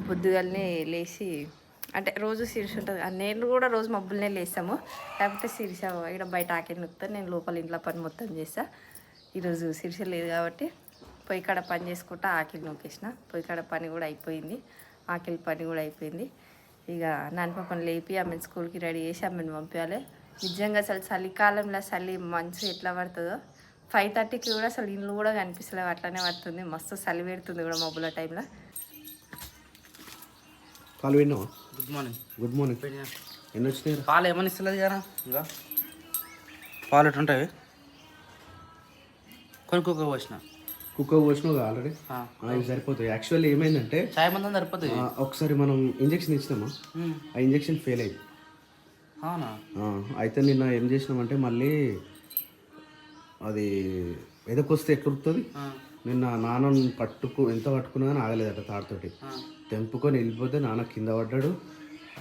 పొద్దుగాలనే లేచి అంటే రోజు శీర్ష ఉంటుంది. నేను కూడా రోజు మబ్బులనే లేస్తాము. లేకపోతే శీర్ష ఇక్కడ బయట ఆకిలి నొక్కుతాను, నేను లోపల ఇంట్లో పని మొత్తం చేస్తా. ఈరోజు శీర్ష లేదు కాబట్టి పొయ్యి కాడ పని చేసుకుంటా ఆకిలి నొక్కేసిన. పొయ్యి కాడ పని కూడా అయిపోయింది, ఆకిలి పని కూడా అయిపోయింది. ఇక నాన్న పాపని లేపి ఆమెను స్కూల్కి రెడీ చేసి ఆమెను పంపించాలి. నిజంగా అసలు చలికాలంలో చలి మంచు ఎట్లా పడుతుందో 5:30కి కూడా అసలు ఇల్లు కూడా కనిపిస్తలేవు, అట్లానే పడుతుంది. మస్తు చలి పెడుతుంది కూడా మబ్బుల టైంలో. పాలు విన్నావా? Good morning. Good morning. ఎన్ని వచ్చినాయి? పాలు ఏమని ఇస్తలేదు కదా, ఇంకా పాలు ఎట్లుంటాయి కొన్ని కుక్క పోసిన పోసినావు ఆల్రెడీ. అవి సరిపోతాయి. యాక్చువల్లీ ఏమైందంటే చాయ్ మందం సరిపోతుంది. ఒకసారి మనం ఇంజక్షన్ ఇచ్చినామా, ఆ ఇంజక్షన్ ఫెయిల్ అయింది. అవునా? అయితే నిన్న ఏం చేసినామంటే మళ్ళీ అది ఎదకొస్తే ఎట్లుంటుంది. నిన్న నాన్న ఎంత పట్టుకున్నా కానీ ఆగలేదట. తాడుతోటి తెంపుకొని వెళ్ళిపోతే నాన్న కింద పడ్డాడు.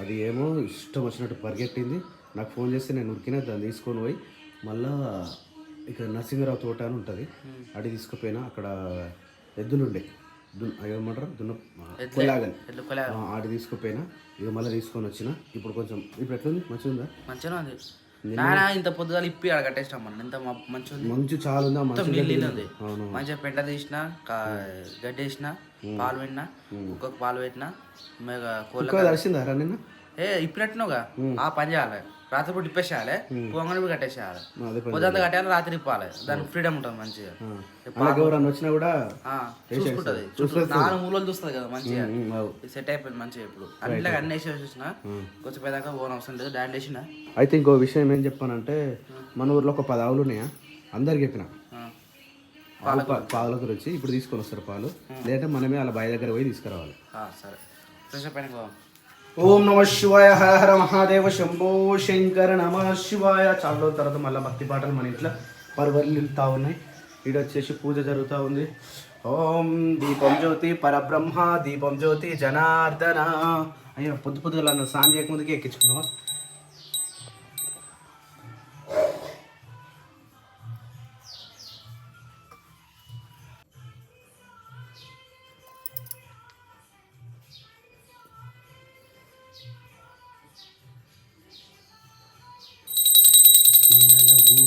అది ఏమో ఇష్టం వచ్చినట్టు పరిగెట్టింది. నాకు ఫోన్ చేస్తే నేను ఉరికినా దాన్ని తీసుకొని పోయి మళ్ళా ఇక్కడ నరసింహరావు తోట అని ఉంటుంది, అడిగి తీసుకుపోయినా. అక్కడ ఎద్దులుండే ఏమంటారు కొలాగని, ఆడి తీసుకుపోయినా. ఇక మళ్ళీ తీసుకొని వచ్చిన. ఇప్పుడు కొంచెం ఇప్పుడు ఎట్లుంది? మంచిగా ఉందా? మంచిగా ఉంది. నాన్న ఇంత పొద్దుగా ఇప్పి ఆడ కట్టేసినాం మనం. ఇంత మంచి ఉంది, మంచి చాలా ఉంది. నీళ్ళు ఉంది మంచిగా. పెంట తీసిన, గడ్డి వేసిన, పాలు పెట్టినా, కుక్కకు పాలు పెట్టినా. కోళ్ళ దర్శిందా నిన్న? ఇప్పినట్టుగా ఆ పని చేయాలి. రాత్రిపూట ఇప్పేసేయాలి, పొంగని కూడా కట్టేసేయాలి. పొద్దుంతా కట్టేయాలి, రాత్రి ఇప్పాలి. దానికి ఫ్రీడమ్ ఉంటుంది మంచిగా. వచ్చినా కూడా చూసుకుంటది, నాలుగు మూలలు చూస్తుంది కదా మంచిగా. సెట్ అయిపోయింది మంచిగా. ఇప్పుడు అన్నిట్లో అన్ని వేసి చూసిన కొంచెం పెదాకా ఓన్ అవసరం లేదు. డాండ్ వేసిన. అయితే ఇంకో విషయం ఏం చెప్పానంటే, మన ఊర్లో ఒక 10 ఆవులు ఉన్నాయా, అందరికి చెప్పిన పాల గురించి. ఇప్పుడు తీసుకొని వస్తారు పాలు, లేదంటే మనమే అలా బావి దగ్గర పోయి తీసుకురావాలి. సరే, ఫ్రెష్ అప్ అయినా. ఓం నమ శివాయ, హర హర మహాదేవ, శంభో శంకర నమ శివాయ. చాలా రోజుల తర్వాత మళ్ళీ భక్తి పాటలు మన ఇంట్లో పర్వర్లుతా ఉన్నాయి. ఇక్కడ వచ్చేసి పూజ జరుగుతూ ఉంది. ఓం దీపం జ్యోతి పరబ్రహ్మ, దీపం జ్యోతి జనార్దన. అయ్యో పొద్దుగా స్నానం చేయకముందుకే ఎక్కించుకున్నావా?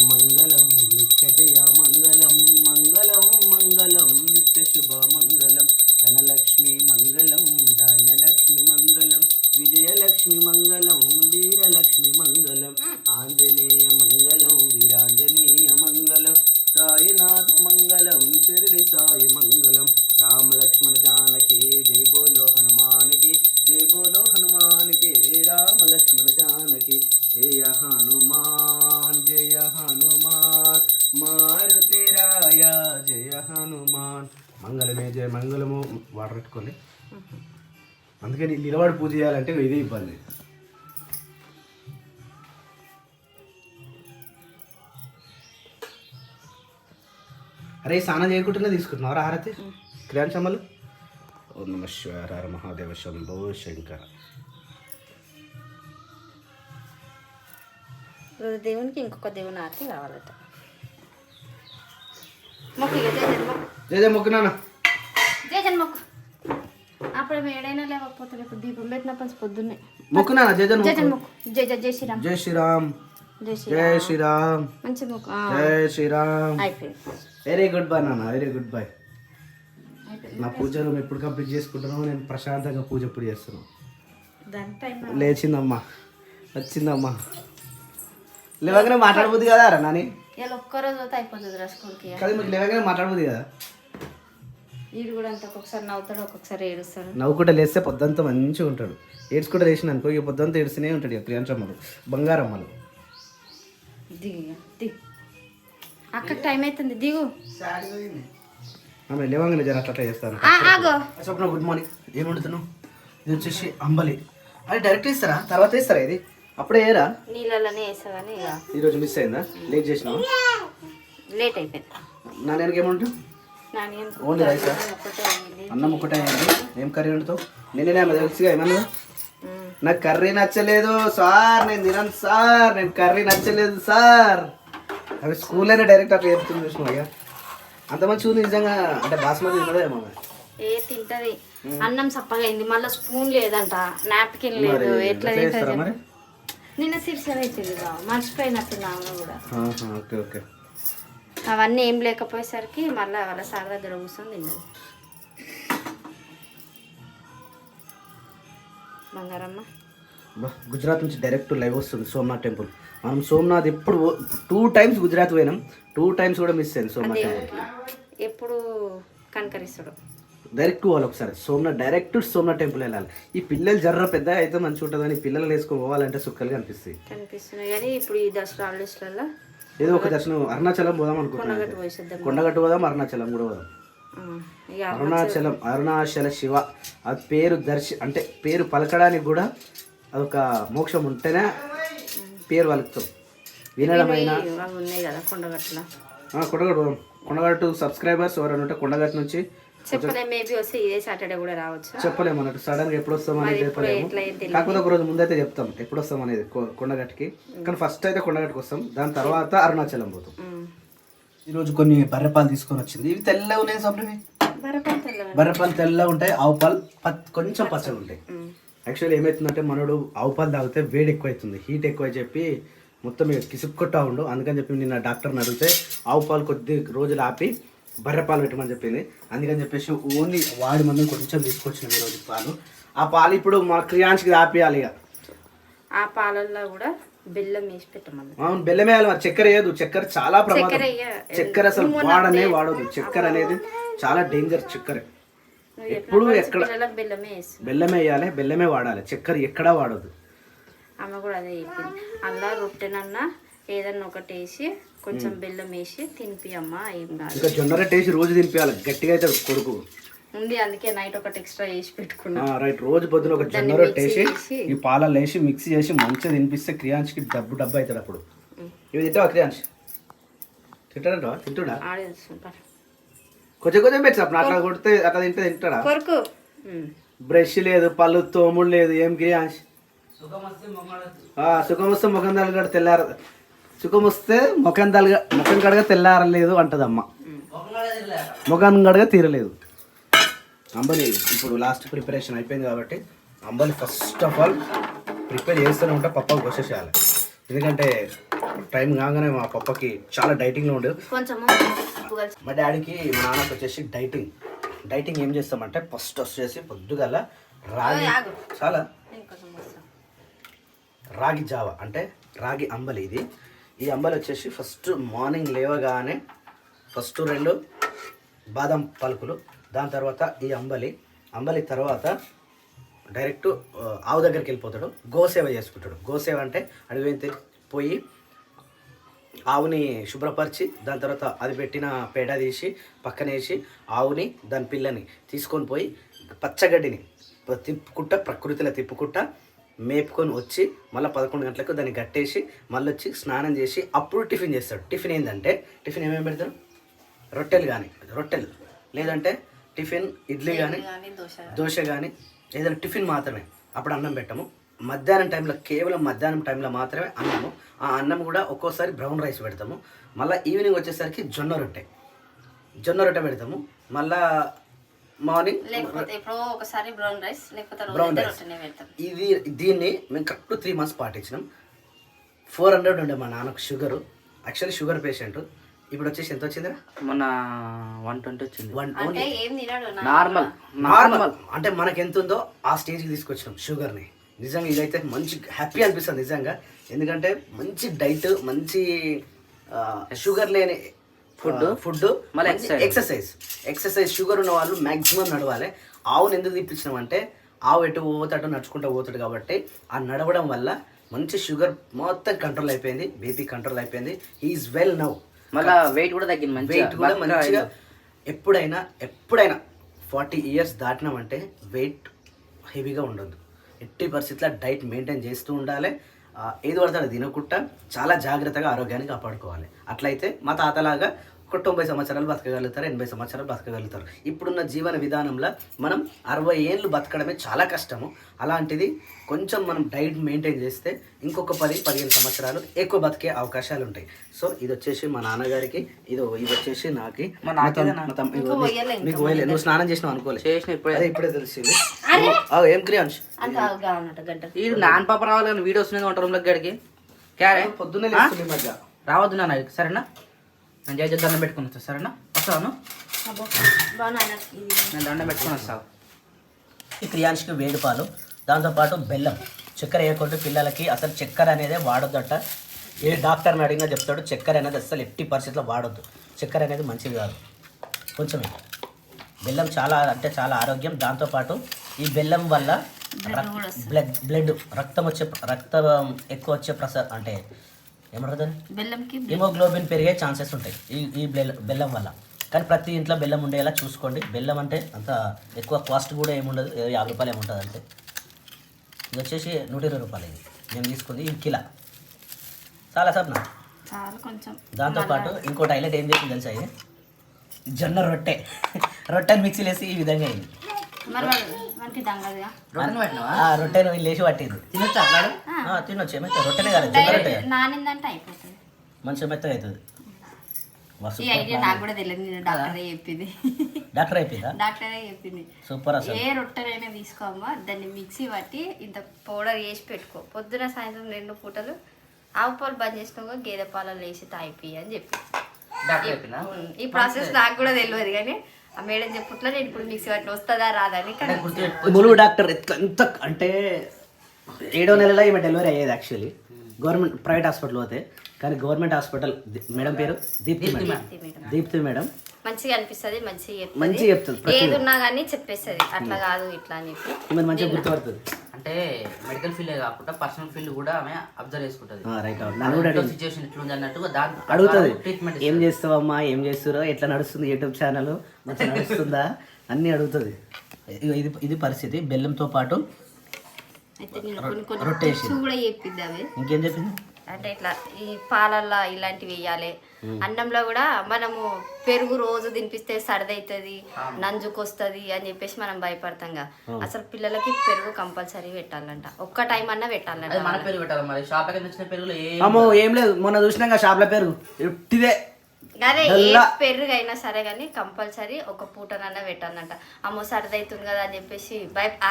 మంగళం నిత్యజయ మంగళం, మంగళం మంగళం నిత్య శుభ మంగళం. ధనలక్ష్మి మంగళం, ధాన్యలక్ష్మి మంగళం, విజయలక్ష్మి మంగళం, వీరలక్ష్మి మంగళం. ఆంజనేయ మంగళం, వీరాంజనేయ మంగళం. సాయినాథ మంగళం, షిరిడి సాయి మంగళం. రామ లక్ష్మణ జానకి జై బోలో హనుమానికి, జై బోలో హనుమానికి. రామ లక్ష్మణ జానకి జయ హనుమాన్, జయ హనుమాన్. మారుతి రాయ జయ హనుమాన్. మంగళమే జయ మంగళము. వాటర్ పెట్టుకోండి. అందుకని నిలబడి పూజ చేయాలంటే ఇదే ఇబ్బంది. అరే స్నానం చేయకుండానే తీసుకుంటున్నారా హారతి? క్రియాంశమ్మలు. ఓం నమ శివాయ, హర మహాదేవ, శంభో శంకర. దేవునికి ఇంకొక దేవుని ఆర్తి కావాలట. జయ మొక్కు నాన్న, జయ మొక్కు. అప్పుడు ఏడైనా లేకపోతే రేపు దీపం పెట్టినప్పుడు పొద్దున్నే మొక్కు నాన్న. జయ మొక్కు. జయ జయ జయ శ్రీరామ్, జయ శ్రీరామ్, జయ శ్రీరామ్. మంచి మొక్కు. జయ శ్రీరామ్. అయిపోయింది. వెరీ గుడ్ బాయ్ నాన్న, వెరీ గుడ్ బాయ్. నా పూజలు ఎప్పుడు కంప్లీట్ చేసుకుంటున్నావు? నేను ప్రశాంతంగా పూజ ఎప్పుడు చేస్తున్నాను. లేచిందమ్మా, వచ్చిందమ్మా. లేవగానే మాట్లాడబోద్ది కదా రా నాని? ఒక్కరోజు అయిపోతుంది రా స్కూల్కి. కదా మీకు లేవగానే మాట్లాడబోద్ది కదా. వీడు కూడా అంత ఒక్కొక్కసారి నవ్వుతాడు, ఒక్కొక్కసారి ఏడుస్తాడు. నవ్వుకుంటా లేస్తే పొద్దంతా మంచిగా ఉంటాడు. ఏడ్చుకుంటా లేచిన అనుకో ఇక పొద్దంతా ఏడుస్తూనే ఉంటాడు. ఇక ప్రియాంశమ్మలు బంగారమ్మలు. దిగు దిగు, అక్కడ టైం అవుతుంది, దిగు. ఆమె లేవగానే జర అట్లా చేస్తాను. స్వప్న గుడ్ మార్నింగ్. ఏం వండుతున్నావు? ఇది వచ్చేసి అంబలి. అది డైరెక్ట్ ఇస్తారా, తర్వాత ఇస్తారా? ఇది అప్పుడే ఏరా నీళ్ళలోనే వేసావని. ఈరోజు మిస్ అయిందా? లేట్ చేసినావా? లేట్ అయిపోయింది. నాన్నకి ఏమంటావు? ఓన్లీ రైసా? అన్నం ఒకటే అయింది. ఏం కర్రీ వండుతావు? నేనే తెలుసుగా ఏమన్నా. నాకు కర్రీ నచ్చలేదు సార్, నేను తినను సార్, నేను కర్రీ నచ్చలేదు సార్. అవి స్కూల్లోనే డైరెక్ట్ అట్లా చెప్తుంది చూసినావు. అయ్యా అంత మంచిగా ఉంది నిజంగా. అంటే బాస్మతి తినదేమో. ఏ తింటది అన్నం సప్పగా అయింది మళ్ళీ స్పూన్ లేదంట నాప్కిన్ లేదు ఎట్లా తింటది మరి నిన్న సిరిసలు అవుతుంది మర్చిపోయినట్టు ఆమె కూడా ఓకే ఓకే అవన్నీ ఏం లేకపోయేసరికి మళ్ళీ వాళ్ళ సార్ దగ్గర కూర్చొని తిన్నది బంగారమ్మ గుజరాత్ నుంచి డైరెక్ట్ లైవ్ వస్తుంది సోమనాథ్ టెంపుల్. మనం సోమనాథ్ ఎప్పుడు 2 times గుజరాత్ పోయినాం, 2 times కూడా మిస్ అయింది సోమనాథ్ టెంపుల్. ఎప్పుడు కనకరిస్తాడు డైరెక్ట్ పోవాలి ఒకసారి సోమనాథ్, డైరెక్ట్ సోమనాథ్ టెంపుల్ వెళ్ళాలి. ఈ పిల్లలు జర్ర పెద్ద అయితే మంచిగా ఉంటుందని పిల్లలు వేసుకొని పోవాలంటే సుక్కలుగా కనిపిస్తున్నాయి కానీ ఇప్పుడు ఈ దసరా హాలిడేస్లలో ఏదో ఒక దర్శనం అరుణాచలం పోదాం అనుకుంటున్నాను. కొండగట్టు పోదాం, అరుణాచలం కూడా పోదాం. అరుణాచల శివ అది పేరు అంటే పేరు పలకడానికి కూడా అదొక మోక్షం ఉంటేనే పేరు పలుకుతాం. వినడమైనా ఉన్నాయి కదా కొండగట్టులో. కొండగట్టు సబ్స్క్రైబర్స్ ఎవరైనా ఉంటే కొండగట్టు నుంచి చెప్పలేము, మేబీ వస్తే ఇదే సాటర్డే కూడా రావచ్చు. చెప్పలేము అన్నట్టు సడన్గా ఎప్పుడు వస్తాం అనేది చెప్పలేము. కాకపోతే ఒక రోజు ముందైతే చెప్తాం ఎప్పుడు వస్తాం అనేది కొండగట్టుకి. కానీ ఫస్ట్ అయితే కొండగట్టుకు వస్తాం, దాని తర్వాత అరుణాచలం పోతాం. ఈరోజు కొన్ని బర్రెపాలు తీసుకొని వచ్చింది. ఇవి తెల్లగా ఉన్నాయి సబ్లవి, బర్రెపాలు తెల్లగా ఉంటాయి, ఆవు పాలు కొంచెం పచ్చగా ఉంటాయి. యాక్చువల్లీ ఏమవుతుందంటే మనోడు ఆవు పాలు తాగితే వేడి ఎక్కువ అవుతుంది, హీట్ ఎక్కువ అని చెప్పి మొత్తం కిసుక్కొట్టా ఉండు. అందుకని చెప్పి నిన్న డాక్టర్ని అడిగితే ఆవు పాలు కొద్ది రోజులు ఆపి బర్రెపాలు పెట్టమని చెప్పింది. అందుకని చెప్పేసి ఓన్లీ వాడి మందుని కొంచెం తీసుకొచ్చినాం ఈరోజు పాలు. ఆ పాలు ఇప్పుడు మా క్రియాంష్కి ఆపేయాలి. ఇక ఆ పాలల్లో కూడా బెల్లం వేసి పెట్టమని. అవును, బెల్లం వేయాలి, మరి చక్కెర వేయదు. చక్కెర చాలా ప్రమాదం, చక్కెర అసలు వాడదు. చక్కెర అనేది చాలా డేంజర్. చక్కెర ఎప్పుడు ఎక్కడ బెల్లమే వేయాలి, బెల్లమే వాడాలి, చక్కెర ఎక్కడా వాడదు. ఆమె కూడా అదే చెప్పింది. అలా రొట్టెనన్నా ఏదన్నా ఒకటి వేసి కొంచెం బెల్లం వేసి తినిపి అమ్మ, ఏం కాదు. ఇంకా జొన్న రొట్టె వేసి రోజు తినిపించాలి, గట్టిగా అయితే కొడుకు ఉంది. అందుకే నైట్ ఒకటి ఎక్స్ట్రా వేసి పెట్టుకున్నా. రైట్, రోజు పొద్దున ఒక జొన్న రొట్టె వేసి ఈ పాలలో వేసి మిక్స్ చేసి మంచిగా తినిపిస్తే క్రియాంష్కి డబ్బు అవుతాడు. అప్పుడు ఇవి తింటావా క్రియాంష్? తింటాడంట, తింటుడా? కొంచెం కొంచెం పెట్టు, అట్లా కొడితే అట్లా తింటాడా? బ్రష్ లేదు, పళ్ళు తోముడు లేదు, ఏం క్రియాంష్? సుఖం వస్తే ముఖం తలగడ తెల్లార, సుఖం వస్తే ముఖం కడగా తెల్లారలేదు అంటది అమ్మ. ముఖం కడగా తీరలేదు. అంబలి ఇప్పుడు లాస్ట్ ప్రిపరేషన్ అయిపోయింది కాబట్టి అంబలి ఫస్ట్ ఆఫ్ ఆల్ ప్రిపేర్ చేస్తూనే ఉంటే పప్పకు వచ్చేసేయాలి. ఎందుకంటే టైం కాగానే మా పప్పకి చాలా డైటింగ్లో ఉండేది. మా డాడీకి మా నాన్నకి వచ్చేసి డైటింగ్ ఏం చేస్తామంటే ఫస్ట్ వచ్చేసి పొద్దుగల రాగి జావ అంటే రాగి అంబలి. ఈ అంబలి వచ్చేసి ఫస్ట్ మార్నింగ్ లేవగానే ఫస్ట్ 2 బాదం పలుకులు, దాని తర్వాత ఈ అంబలి తర్వాత డైరెక్ట్ ఆవు దగ్గరికి వెళ్ళిపోతాడు, గోసేవ చేసుకుంటాడు. గోసేవ అంటే అడిగి పోయి ఆవుని శుభ్రపరిచి దాని తర్వాత అది పెట్టిన పేడ తీసి పక్కనేసి ఆవుని దాని పిల్లని తీసుకొని పోయి పచ్చగడ్డిని ప్రకృతిలో తిప్పుకుంటా మేపుకొని వచ్చి మళ్ళీ 11 గంటలకు దాన్ని కట్టేసి మళ్ళీ వచ్చి స్నానం చేసి అప్పుడు టిఫిన్ చేస్తాడు. టిఫిన్ ఏంటంటే టిఫిన్ ఏమేమి పెడతాడు? రొట్టెలు లేదంటే టిఫిన్ ఇడ్లీ కానీ దోశ కానీ ఏదైనా టిఫిన్ మాత్రమే. అప్పుడు అన్నం పెట్టము. మధ్యాహ్నం టైంలో కేవలం మధ్యాహ్నం టైంలో మాత్రమే అన్నము. ఆ అన్నం కూడా ఒక్కోసారి బ్రౌన్ రైస్ పెడతాము. మళ్ళీ ఈవినింగ్ వచ్చేసరికి జొన్న రొట్టె పెడతాము. మళ్ళా మార్నింగ్ బ్రౌన్ రైస్. దీన్ని మేము కరెక్ట్ 3 months పాటించినాం. 400 ఉండే మా నాన్నకు షుగరు. Actually sugar patient. ఇప్పుడు వచ్చేసి ఎంత వచ్చిందిరా? మన 120 వచ్చింది. నార్మల్ అంటే మనకి ఎంత ఉందో ఆ స్టేజ్కి తీసుకొచ్చినాం షుగర్ని. నిజంగా ఇదైతే మంచి హ్యాపీ అనిపిస్తుంది నిజంగా. ఎందుకంటే మంచి డైట్, మంచి షుగర్ లేని ఫుడ్ మళ్ళీ ఎక్సర్సైజ్. షుగర్ ఉన్న వాళ్ళు మ్యాక్సిమం నడవాలి. ఆవును ఎందుకు తెప్పించినామంటే ఆవు ఎటు పోతాడు నడుచుకుంటూ పోతాడు కాబట్టి ఆ నడవడం వల్ల మంచి షుగర్ మొత్తం కంట్రోల్ అయిపోయింది, బీపీ కంట్రోల్ అయిపోయింది. He is well now. మళ్ళీ వెయిట్ కూడా తగ్గింది, వెయిట్ కూడా మంచిగా. ఎప్పుడైనా 40 years దాటినామంటే వెయిట్ హెవీగా ఉండదు. ఎట్టి పరిస్థితుల్లో డైట్ మెయింటైన్ చేస్తూ ఉండాలి. ఏది పడతాడో తినకుండా చాలా జాగ్రత్తగా ఆరోగ్యాన్ని కాపాడుకోవాలి. అట్లయితే మా తాతలాగా ఒక 90 సంవత్సరాలు బతకగలుగుతారు, 80 సంవత్సరాలు బతకగలుగుతారు. ఇప్పుడున్న జీవన విధానంలో మనం 60 ఏళ్ళు బతకడమే చాలా కష్టము. అలాంటిది కొంచెం మనం డైట్ మెయింటైన్ చేస్తే ఇంకొక 10-15 సంవత్సరాలు ఎక్కువ బతికే అవకాశాలు ఉంటాయి. సో ఇది వచ్చేసి మా నాన్నగారికి, ఇది వచ్చేసి నాకు. నీకు పోయలే, నువ్వు స్నానం చేసినావు అనుకోలేదు, ఇప్పుడే తెలిసింది. ఏం క్రియాంష్ వీడు నాన్న పాప రావాలి కానీ వీడియో వస్తుంది వంట రూమ్లోకి గడికి క్యారే పొద్దున్నే మధ్య రావద్దు నాన్న సరేనా? నేను జయ దండం పెట్టుకుని వస్తా సరేనా? వస్తాను నేను దండం పెట్టుకుని వస్తాను. ఈ క్రియాంష్కి వేడి పాలు, దాంతోపాటు బెల్లం, చక్కెర వేయకుండా పిల్లలకి అసలు చక్కెర అనేది వాడొద్దట. ఏ డాక్టర్ని అడిగినా చెప్తాడు చక్కెర అనేది అసలు ఎట్టి పరిస్థితుల్లో వాడొద్దు, చక్కెర అనేది మంచిది కాదు. కొంచెం బెల్లం చాలా అంటే చాలా ఆరోగ్యం. దాంతోపాటు ఈ బెల్లం వల్ల బ్లడ్ రక్తం ఎక్కువ వచ్చే అంటే ఏమంటారు బెల్లంకి హిమోగ్లోబిన్ పెరిగే ఛాన్సెస్ ఉంటాయి ఈ బెల్లం వల్ల. కానీ ప్రతి ఇంట్లో బెల్లం ఉండేలా చూసుకోండి. బెల్లం అంటే అంత ఎక్కువ కాస్ట్ కూడా ఏముండదు, 50 రూపాయలు ఏముంటుంది అంతే. ఇది వచ్చేసి 120 రూపాయలు. ఇది నేను తీసుకుంది ఈ కిలో చాలా సార్ నా. కొంచెం దాంతోపాటు ఇంకోటి హైలైట్ ఏం చేసింది తెలుసా, ఇది జొన్న రొట్టెని మిక్సీలు వేసి ఈ విధంగా అయింది. రొట్టెను లేచి పట్టింది. తినొచ్చా తినొచ్చు, ఏమైతే రొట్టెనే కాదు జొన్న రొట్టె నానిందంటే అయిపోతుంది, మంచిగా మెత్తగా అవుతుంది. ఈ ఐడియా నాకు కూడా తెలియదు, డాక్టరే చెప్పింది. డాక్టర్ అయిపోయిందా? డాక్టరే చెప్పింది సూపర్. అసలు ఏ రొట్టెనైనా తీసుకోమ్మా, దాన్ని మిక్సీ పట్టి ఇంత పౌడర్ వేసి పెట్టుకో, పొద్దున సాయంత్రం 2 పూటలు ఆవు పాలు బంద్ చేసుకో, గేదె పాలలో వేసి తాగిపోయి అని చెప్పి. ఈ ప్రాసెస్ నాకు కూడా తెలియదు కానీ ఆ మేడం చెప్పుట్లా నేను ఇప్పుడు మిక్సీ పట్టి వస్తుందా రాదని. ములుగు డాక్టర్ ఎంత అంటే 7వ నెలలో ఈమె డెలివరీ అయ్యేది యాక్చువల్లీ గవర్నమెంట్ ప్రైవేట్ హాస్పిటల్ పోతే. కానీ గవర్నమెంట్ హాస్పిటల్ మేడం పేరు దీప్తి మేడం. మంచిగా అనిపిస్తుంది, మంచిగా చెప్తుంది, ఏది ఉన్నా కానీ చెప్పేస్తుంది, అట్లా కాదు ఇట్లా అని చెప్పి మంచిగా గుర్తుపడుతుంది. అంటే మెడికల్ ఫీల్డ్ కాకుండా పర్సనల్ ఫీల్డ్ కూడా ఆమె అబ్జర్వ్ చేసుకుంటుంది. సిచ్యువేషన్ ఎట్లుంది అన్నట్టుగా అడుగుతుంది, ట్రీట్మెంట్ ఏం చేస్తావమ్మా, ఏం చేస్తారో, ఎట్లా నడుస్తుంది యూట్యూబ్ ఛానల్, మంచిగా నడుస్తుందా అన్నీ అడుగుతుంది. ఇది పరిస్థితి. బెల్లంతో పాటు రొట్టేసి కూడా చెప్పింది అవి. ఇంకేం చెప్పింది అంటే ఇట్లా ఈ పాలల్లో ఇలాంటివి వేయాలి. అన్నంలో కూడా మనము పెరుగు రోజు తినిపిస్తే సర్ది అవుతుంది, నంజుకొస్తుంది అని చెప్పేసి మనం భయపడతాంగా. అసలు పిల్లలకి పెరుగు కంపల్సరీ పెట్టాలంట, ఒక్క టైం అన్నా పెట్టాలంట. మన పెరుగు పెట్టాలి మరి. షాప్ వచ్చిన పెరుగులో ఏం లేదు, మొన్న చూసినాక షాప్ల పెరుగు ఇదే. అదే ఏ పెరుగు అయినా సరే కానీ కంపల్సరీ ఒక పూటనన్నా పెట్టాలంట. అమ్మో సర్ది అవుతుంది కదా అని చెప్పేసి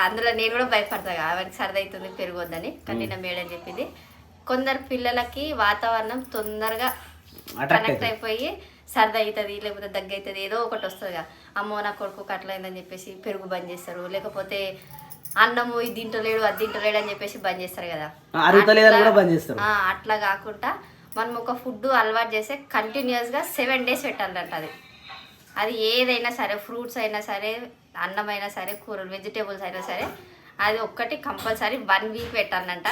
అందులో నేను కూడా భయపడతా, అవన్నీ సర్ది అవుతుంది పెరుగు వద్దని. కానీ నా మేడం చెప్పింది కొందరు పిల్లలకి వాతావరణం తొందరగా కనెక్ట్ అయిపోయి సర్ది అవుతుంది, లేకపోతే దగ్గు అవుతుంది, ఏదో ఒకటి వస్తుందిగా. అమ్మో నా కొడుకు అట్లయిందని చెప్పేసి పెరుగు బంద్ చేస్తారు, లేకపోతే అన్నము ఇది తింటలేడు అది తింటలేడు అని చెప్పేసి బంద్ చేస్తారు కదా. అట్లా కాకుండా మనం ఒక ఫుడ్ అలవాటు చేస్తే కంటిన్యూస్గా 7 days పెట్టాలంట. అది ఏదైనా సరే, ఫ్రూట్స్ అయినా సరే, అన్నం అయినా సరే, కూరలు వెజిటేబుల్స్ అయినా సరే, అది ఒక్కటి కంపల్సరీ 1 week పెట్టాలంట.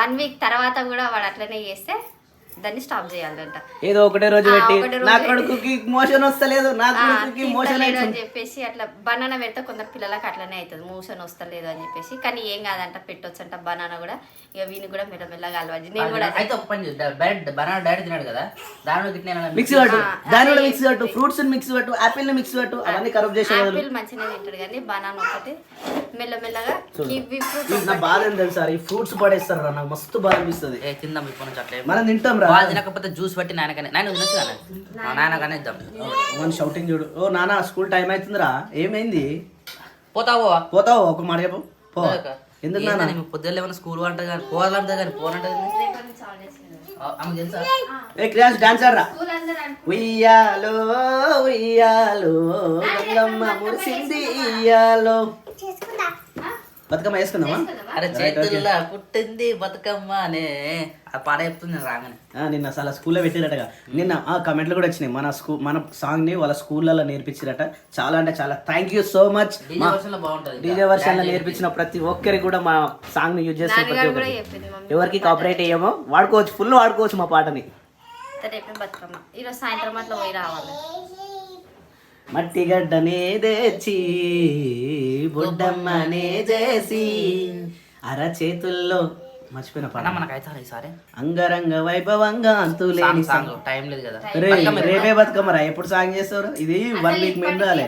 1 week తర్వాత కూడా వాడు అట్లనే చేస్తే దాన్ని స్టాప్ చేయాలంట. ఏదో ఒకటే రోజు పెట్టి నా కొడుకుకి మోషన్ వస్తలేదు, నా కొడుకుకి మోషన్ అని చెప్పేసి అట్లా బనానా పెడితే కొందరు పిల్లలకి అట్లనే అవుతుంది, మోషన్ వస్తలేదు అని చెప్పేసి. కానీ ఏం కాదంట, పెట్టొచ్చు అంట బనానా కూడా. ఇక వీని కూడా మెల్లమెల్లగా అలవాటు. నేను కూడా అయితే ఒక పని బనానా డైరెక్ట్ తిన్నాడు కదా, దాని మిక్సీ పట్టు, దాని కూడా మిక్సీ పట్టు, ఫ్రూట్స్ మిక్సీ పట్టు, ఆపిల్ మిక్సీ పట్టు, అవన్నీ కరప్ట్ చేసే. ఆపిల్ మంచిగా తింటాడు కానీ బనానా ఒకటి మెల్లమెల్లగా. కివి ఫ్రూట్ నా బాధ ఏం తెలుసా, ఈ ఫ్రూట్స్ పడేస్తారు రా, నాకు మస్తు బాధ అనిపిస్తుంది. తిందాం ఇప్పుడు నుంచి అట్లే మనం తింటాం రా. వాళ్ళు తినకపోతే జ్యూస్ పట్టి నాయనకనే తినొచ్చు కదా, నాయనకనే ఇద్దాం. షౌటింగ్ చూడు. ఓ నాన్న స్కూల్ టైం అవుతుందిరా. ఏమైంది? పోతావో ఒక మాట చెప్పు. ఎందుకు నాన్న పొద్దున్న ఏమైనా స్కూల్ అంటది కానీ పోవాలంటే కానీ పోనంటది. ఆమె తెలుసా ఏ క్రియాన్స్ డాన్స్ ఆడరా. ఉయ్యాలో ఉయ్యాలో గంగమ్మ మురిసింది ఇయ్యాలో. బతుకమ్మ వేసుకుందామా? అరే చేతుల్లో పుట్టింది బతుకమ్మ అనే ఆ పాట చెప్తుంది రాగానే. నిన్న అసలు స్కూల్లో పెట్టిరటగా. నిన్న కమెంట్లు కూడా వచ్చినాయి, మన సాంగ్ ని వాళ్ళ స్కూళ్ళలో నేర్పించిరట. చాలా అంటే చాలా thank you so much. DJ version లో నేర్పించిన ప్రతి ఒక్కరికి కూడా మా సాంగ్ ని యూజ్ చేస్తే ప్రతి ఒక్కరికి, ఎవరికి కాపరేట్ అయ్యామో వాడుకోవచ్చు, ఫుల్ వాడుకోవచ్చు మా పాటని. బతుకమ్మ ఈరోజు సాయంత్రం అట్లా పోయి రావాలి. మట్టి గడ్డనే తెచ్చి బుడ్డమ్మనే చేసి అరచేతుల్లో మర్చిపోయిన అన్న మనకైతే ఈసారి అంగరంగ వైభవంగా అంతులేని సాంగ్ టైం లేదు కదా. రేపే బతుకమ్మరా ఎప్పుడు సాంగ్ చేస్తారు? ఇది 1 వీక్ మేము రాలే.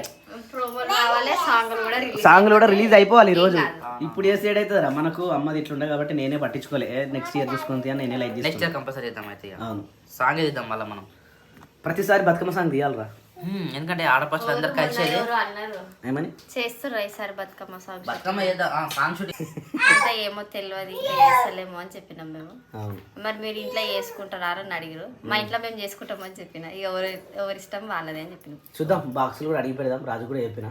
ప్రోమోలు రావాలి, సాంగ్లు కూడా రిలీజ్. సాంగ్లు కూడా రిలీజ్ అయిపోవాలి ఈ రోజు. ఇప్పుడు చేస్తే ఏడైతుందిరా? మనకు అమ్మది ఇట్లుండే కాబట్టి నేనే పట్టించుకోలే. నెక్స్ట్ ఇయర్ చూసుకుంది అని నేనే లైక్ నెక్స్ట్ చేస్తాను. ఇయర్ కంపల్సరీ చేద్దాం అయితే. అవును, సాంగ్ చేద్దాం మళ్ళీ మనం. ప్రతిసారి బతుకమ్మ సాంగ్ తీయాలరా. ఎందుకంటే ఆడపడుచులు అందరు కలిసేది. ఎవరు అన్నారు ఏమని చేస్తుర్రు ఈసారి బతుకమ్మ సాంగ్. బతుకమ్మ చేద్దాం, సాంగ్ షూటింగ్. అంటే ఏమో తెలియదు, ఇంకా చేస్తలేమో అని చెప్పినాం మేము. అవును, మరి మీరు ఇంట్లో చేసుకుంటారా అని అడిగారు. మా ఇంట్లో మేము చేసుకుంటామని చెప్పిన. ఇక ఎవరి ఇష్టం వాళ్ళదే అని చెప్పినాం. చూద్దాం. బాక్సులు కూడా అడిగి పెడదాం. రాజు కూడా చెప్పిన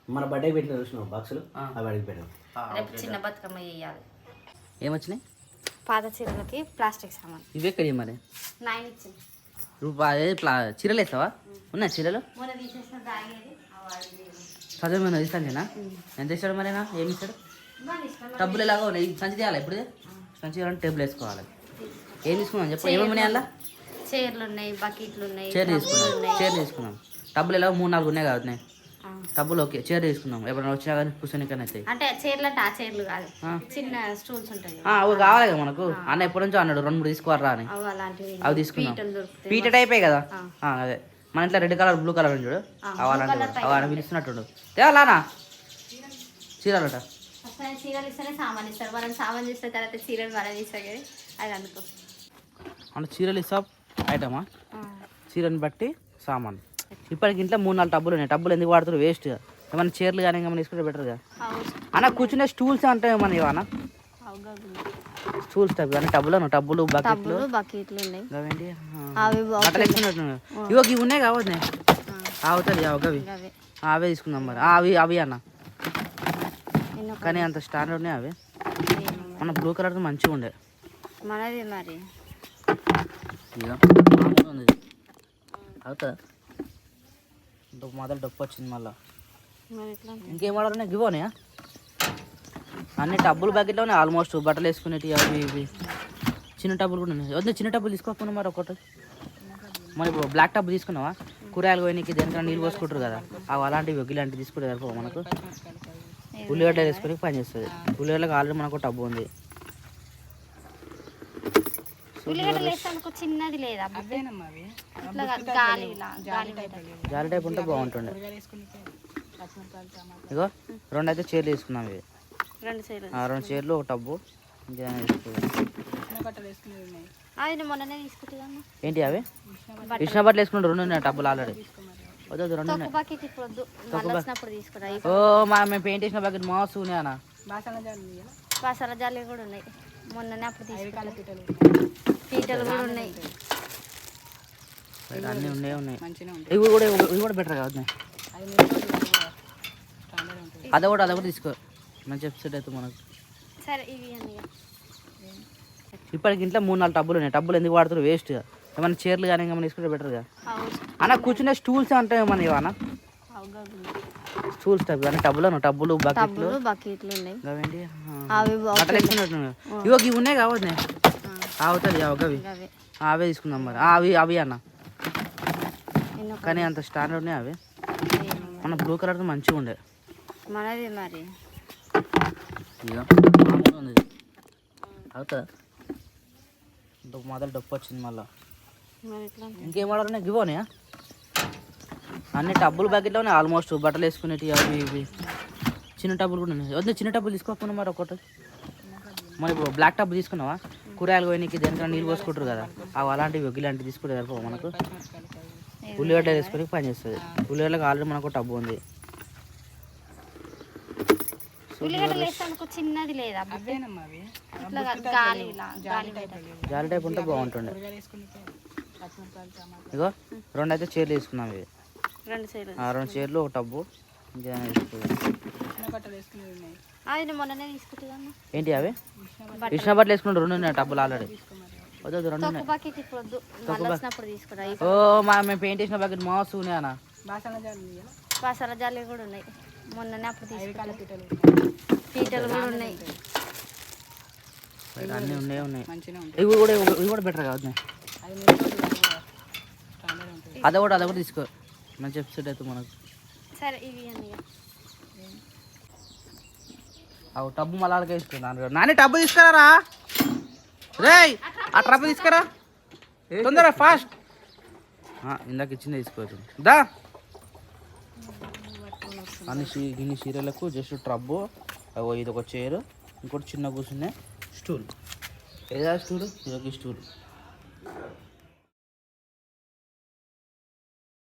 మన బర్త్డే పెట్టిన చూసినాం బాక్సులు, అవి అడిగి పెడదాం. రేపు చిన్న బతుకమ్మ చేయాలి. ఏమొచ్చినాయి? పాత చీరలకి ప్లాస్టిక్ సామాన్ ఇవి ఎక్కడి మరి? 9 ఇచ్చింది. చీరలు వేస్తావా? ఉన్నాయి చీరలు. మొన్న తీసేసిన దాగేది చదువు ఇస్తానేనా? ఎంత ఇస్తాడు మరి? ఏమి ఇస్తాడు? టబ్బులు ఎలాగో ఉన్నాయి. సంచి తీయాలి. ఇప్పుడు సంచి తీయాలంటే టేబుల్ వేసుకోవాలి. ఏం తీసుకున్నాం చెప్పు. ఏమేమి అలా? చీరలు ఉన్నాయి, బకెట్లు ఉన్నాయి, చీర తీసుకున్నాం. చీర తీసుకున్నాం. టబ్బులు ఎలాగో 3-4 ఉన్నాయి కాబట్టి టబ్బులు ఓకే. చీర తీసుకున్నాం. ఎప్పుడైనా వచ్చినా కానీ కూర్చొని కానీ అవుతాయి. అంటే చీరలు అంటే ఆ చీరలు కాదు, చిన్న స్టూల్స్ ఉంటాయి. అవి కావాలి కదా మనకు. అన్న ఎప్పటి నుంచో అన్నాడు 2-3 తీసుకోవాలా అని. అలాంటివి అవి తీసుకున్నాం. పీట టైపే కదా. అదే మన ఇంట్లో రెడ్ కలర్ బ్లూ కలర్ చూడు. అవి పిలుస్తున్నట్టు తేలానా చీరలట. చీరలు ఇస్తేనే సామాన్ ఇస్తారు. మనం సామాన్ చేసిన తర్వాత చీరలు మనం ఇస్తాం కదా, అది అనుకో. అంటే చీరలు ఇస్తా ఐటమా? చీరని బట్టి సామాన్. ఇప్పటికి ఇంట్లో 3-4 టబ్బులు ఉన్నాయి. టబ్బులు ఎందుకు వాడుతారు? వేస్ట్. ఏమైనా చీరలు కానీ ఏమైనా తీసుకుంటే బెటర్గా. అన్న కూర్చునే స్టూల్స్ అంటే ఏమన్నా ఇవన్నా? స్టూల్స్ టబ్ కానీ టబ్బులు బకెట్లు ఉన్నాయి. బట్టలు వేసుకున్నట్టు ఇవో ఇవి ఉన్నాయి కావద్దు. అవుతుంది అవి అవే తీసుకుందాం మరి. అవి అన్న కానీ అంత స్టాండర్డ్ ఉన్నాయి అవి. మన బ్లూ కలర్ మంచిగా ఉండే మనది మరి. అవుతా మొదలు డొప్పు వచ్చింది మళ్ళీ. ఇంకేం వాడాలి? గివోనే అన్ని టబ్బులు బకెట్లో ఉన్నాయి ఆల్మోస్ట్. బట్టలు వేసుకునేవి అవి ఇవి. చిన్న టబ్బులు కూడా ఉన్నాయి. వద్దు చిన్న టబ్బులు తీసుకోకుండా మరి ఒకటి. మరి ఇప్పుడు బ్లాక్ టబ్బు తీసుకున్నావా? కూరగాయలు పోయినకి దేనికన్నా నీళ్ళు పోసుకుంటారు కదా, అవి అలాంటివి ఇలాంటివి తీసుకుంటే సరిపో మనకు. ఉల్లిగడ్డ వేసుకొని పని చేస్తుంది. ఉల్లిగడ్డలకు ఆల్రెడీ మనకు టబ్బు ఉంది. చిన్నది లేదా? జాలి టైప్ ఉంటే బాగుంటుండే. ఇగో 2 అయితే చీరలు తీసుకున్నాం. ఇవి 2 చీరలు, ఒక టబ్బు. ఏంటి అవి? కృష్ణ బట్టలు వేసుకుంటారు. 2 ఉన్నాయి టబ్బులు ఆల్రెడీ. వద్దు 2 ఉన్నాయి. ఓ మేము పెయింట్ వేసిన బకెట్ మాస్ ఉన్నాయి అన్న. బాసల జాలి కూడా ఉన్నాయి. మొన్ననే అప్పుడు పీటలు కూడా ఉన్నాయి. అన్నీ ఉన్నాయి. ఇవి కూడా బెటర్ కాదు. అది కూడా తీసుకో. మంచి ఎపిసోడ్ అయితే మనకు. సరే ఇవి ఇప్పటికి ఇంట్లో 3-4 టబ్బులు ఉన్నాయి. టబ్బులు ఎందుకు వాడుతారు? వేస్ట్. ఏమైనా చీరలు కానీ ఏమైనా తీసుకుంటే బెటర్గా. అన్న కూర్చునే స్టూల్స్ అంటే ఏమన్నా ఇవన్నా? స్టూల్స్ టబ్ కానీ టబ్బులు బకెట్లు ఉన్నాయి. బట్టలు వేసుకున్నట్టు ఇవో ఇవి ఉన్నాయి కావద్దు. అవుతుంది అవి అవే తీసుకుందాం మరి. అవి అన్న కానీ అంత స్టాండర్డ్ ఉన్నాయి అవి. మన బ్లూ కలర్ మంచిగా ఉండే మనది మరి. అవుతా మొదలు డొప్పు వచ్చింది మళ్ళీ. ఇంకేం వాడాలి? గివోనే అన్ని టబ్బులు బకెట్లో ఉన్నాయి ఆల్మోస్ట్. బట్టలు వేసుకునేవి అవి ఇవి. చిన్న టబ్బులు కూడా ఉన్నాయి. వద్దు చిన్న టబ్బులు తీసుకోకుండా మరి ఒకటి. మరి ఇప్పుడు బ్లాక్ టబ్బు తీసుకున్నావా? కూరగాయలు పోయినకి దేనికన్నా నీళ్ళు పోసుకుంటారు కదా, అవి అలాంటివి ఇలాంటివి తీసుకుంటే సరిపో మనకు. ఉల్లిగడ్డ వేసుకొని పని చేస్తుంది. ఉల్లిగడ్డలకు ఆల్రెడీ మనకు టబ్బు ఉంది. చిన్నది లేదా? జాలి టైప్ ఉంటే బాగుంటుండే. ఇగో 2 అయితే చీరలు తీసుకున్నాం. ఇవి 2 చీరలు, ఒక టబ్బు. ఏంటి అవి? కృష్ణ బట్టలు వేసుకుంటారు. 2 ఉన్నాయి టబ్బులు ఆల్రెడీ. వద్దు 2 ఉన్నాయి. ఓ మేము పెయింట్ వేసిన బకెట్ మాస్ ఉన్నాయి అన్న. బాసల జాలి కూడా ఉన్నాయి. మొన్ననే అప్పుడు పీటలు కూడా ఉన్నాయి. అన్నీ ఉన్నాయి. ఇవి కూడా బెటర్ కాదు. అది కూడా తీసుకో. మంచి ఎపిసోడ్ అయితే మనకు. సరే ఇవి ఆ టబ్బు మళ్ళీ అలాగే ఇస్తున్నాను. నాని టబ్బు తీసుకురా రేయ్, ఆ టబ్బు తీసుకురా తొందరగా ఫాస్ట్. ఇందాక ఇచ్చింది తీసుకోవచ్చు దా. ఇన్ని సీరియల్లకు జస్ట్ ట్రబ్బు, ఇది ఒక చైర్, ఇంకోటి చిన్న కూర్చునే స్టూల్. ఏదా స్టూల్? ఇదొక స్టూల్.